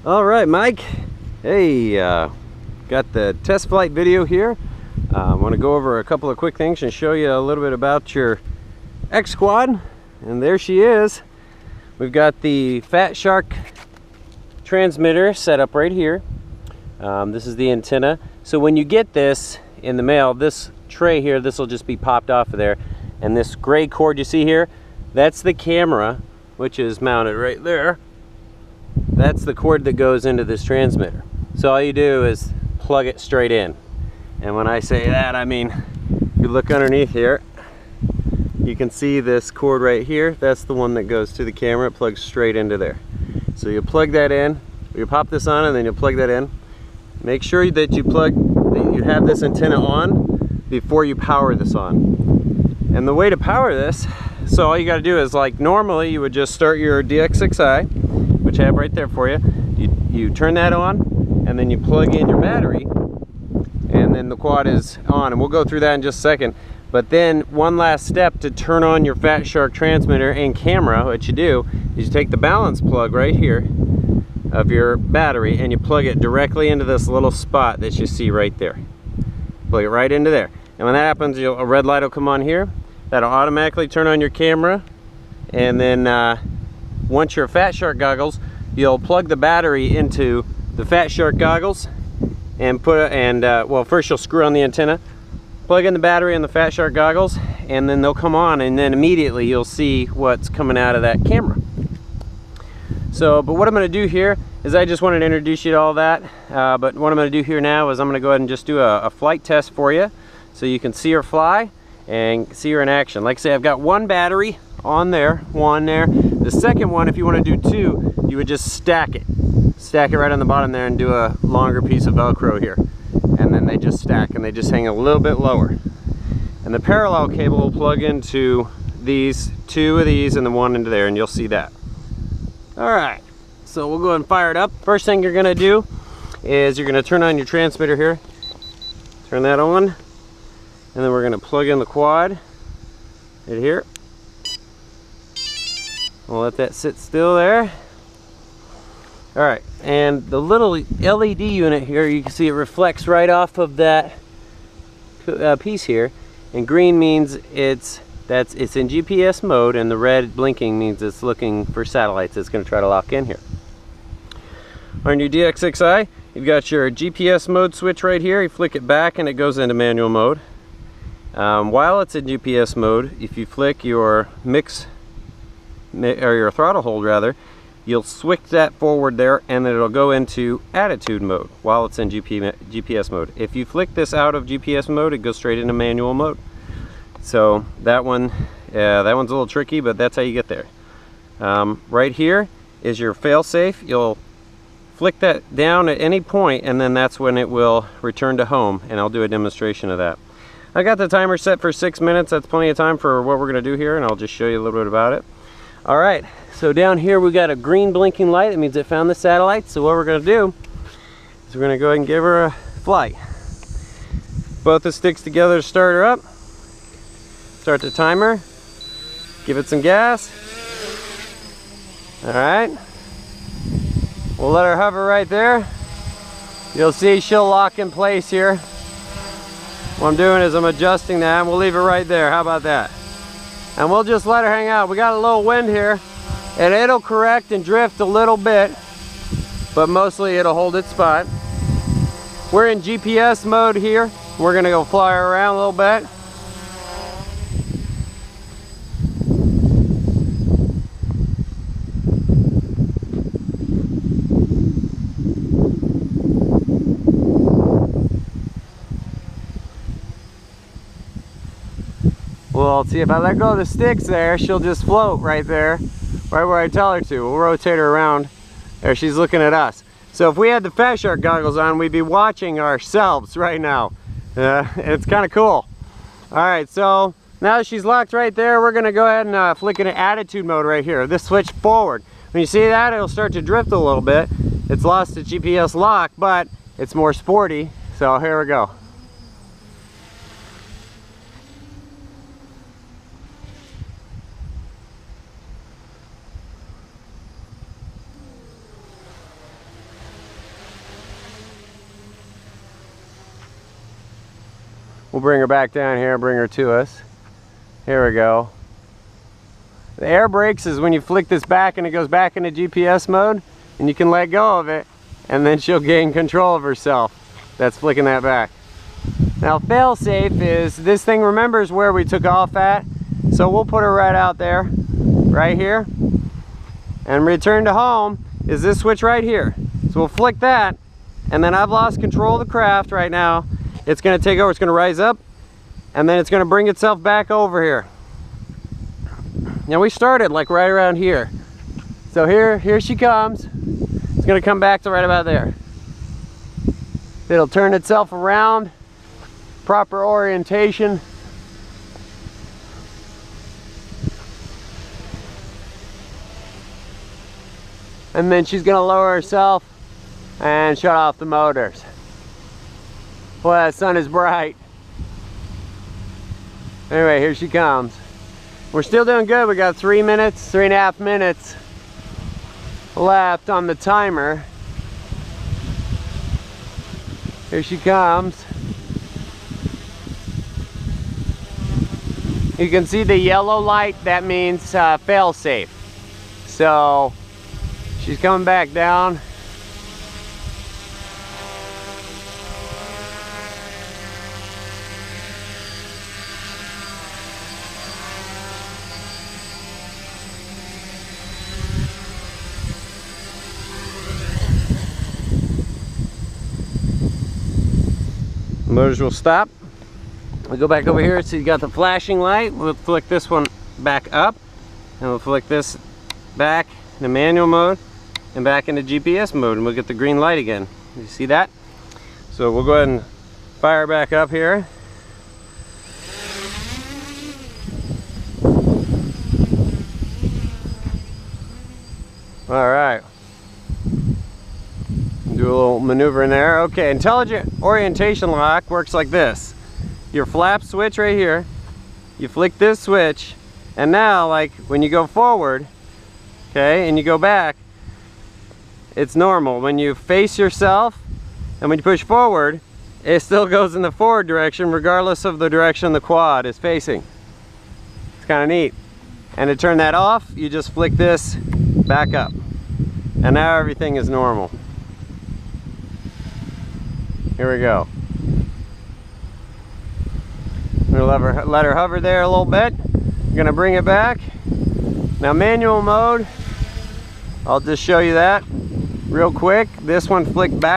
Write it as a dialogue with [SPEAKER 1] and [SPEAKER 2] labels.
[SPEAKER 1] All right, Mike. Hey, got the test flight video here. I want to go over a couple of quick things and show you a little bit about your X Quad. And there she is. We've got the Fat Shark transmitter set up right here. This is the antenna. So when you get this in the mail, this tray here, this will just be popped off of there. And this gray cord you see here, that's the camera, which is mounted right there. That's the cord that goes into this transmitter. So all you do is plug it straight in. And when I say that, I mean, you look underneath here, you can see this cord right here. That's the one that goes to the camera. It plugs straight into there. So you plug that in, you pop this on, and then you plug that in. Make sure that you have this antenna on before you power this on. And the way to power this, so all you got to do is, like normally you would just start your DX6i, which I have right there for you. You turn that on, and then you plug in your battery, and then the quad is on. And we'll go through that in just a second. But then one last step to turn on your Fat Shark transmitter and camera, what you do is you take the balance plug right here of your battery and you plug it directly into this little spot that you see right there. Plug it right into there. And when that happens, a red light will come on here. That'll automatically turn on your camera. And then once your Fat Shark goggles, you'll plug the battery into the Fat Shark goggles and well, first you'll screw on the antenna, plug in the battery in the Fat Shark goggles, and then they'll come on, and then immediately you'll see what's coming out of that camera. So, but what I'm going to do here is I just wanted to introduce you to all that, but what I'm going to do here now is I'm going to go ahead and just do a flight test for you so you can see her fly and see her in action. Like I say, I've got one battery on there, one there. The second one, if you want to do two, you would just stack it right on the bottom there and do a longer piece of Velcro here. And then they just stack and they just hang a little bit lower. And the parallel cable will plug into these, two of these and the one into there, and you'll see that. All right, so we'll go ahead and fire it up. First thing you're gonna do is you're gonna turn on your transmitter here. Turn that on, and then we're gonna plug in the quad right here. We'll let that sit still there. All right, and the little LED unit here, you can see it reflects right off of that piece here, and green means it's in GPS mode, and the red blinking means it's looking for satellites it's going to try to lock in here. On your DX6i, you've got your GPS mode switch right here. You flick it back and it goes into manual mode. While it's in GPS mode, if you flick your your throttle hold rather, you'll switch that forward there, and then it'll go into attitude mode while it's in GPS mode. If you flick this out of GPS mode, it goes straight into manual mode. So that one's a little tricky, but that's how you get there. Right here is your fail-safe. You'll flick that down at any point, and then that's when it will return to home, and I'll do a demonstration of that. I got the timer set for 6 minutes. That's plenty of time for what we're going to do here, and I'll just show you a little bit about it. All right, so down here we got a green blinking light. That means it found the satellite. So what we're going to do is we're going to go ahead and give her a flight. Both the sticks together to start her up. Start the timer, give it some gas. All right, we'll let her hover right there. You'll see she'll lock in place here. What I'm doing is I'm adjusting that, and we'll leave it right there. How about that? And we'll just let her hang out. We got a little wind here, and it'll correct and drift a little bit, but mostly it'll hold its spot. We're in GPS mode here. We're gonna go fly her around a little bit. Well, see, if I let go of the sticks there, she'll just float right there, right where I tell her to. We'll rotate her around. There, she's looking at us. So if we had the Fat Shark goggles on, we'd be watching ourselves right now. It's kind of cool. All right, so now that she's locked right there, we're gonna go ahead and flick into attitude mode right here. This switch forward. When you see that, it'll start to drift a little bit. It's lost its GPS lock, but it's more sporty. So here we go. We'll bring her back down here, bring her to us. Here we go. The air brakes is when you flick this back and it goes back into GPS mode, and you can let go of it, and then she'll gain control of herself. That's flicking that back. Now fail safe is this thing remembers where we took off at, so we'll put her right out there, right here. And return to home is this switch right here. So we'll flick that, and then I've lost control of the craft right now. It's gonna take over, it's gonna rise up, and then it's gonna bring itself back over here. Now we started like right around here. So here she comes. It's gonna come back to right about there. It'll turn itself around, proper orientation. And then she's gonna lower herself and shut off the motors. Boy, that sun is bright. Anyway, here she comes. We're still doing good. We got 3.5 minutes left on the timer. Here she comes. You can see the yellow light, that means fail safe. So she's coming back down. Motors will stop. We'll go back over here, so you got the flashing light. We'll flick this one back up, and we'll flick this back into manual mode and back into GPS mode, and we'll get the green light again. You see that? So we'll go ahead and fire back up here. All right. Do a little maneuver in there. Okay, intelligent orientation lock works like this. Your flap switch right here, you flick this switch, and now like when you go forward, okay, and you go back, it's normal. When you face yourself and when you push forward, it still goes in the forward direction regardless of the direction the quad is facing. It's kind of neat. And to turn that off, you just flick this back up. And now everything is normal. Here we go. I'm gonna let her hover there a little bit. I'm gonna bring it back. Now manual mode, I'll just show you that real quick. This one flicked back.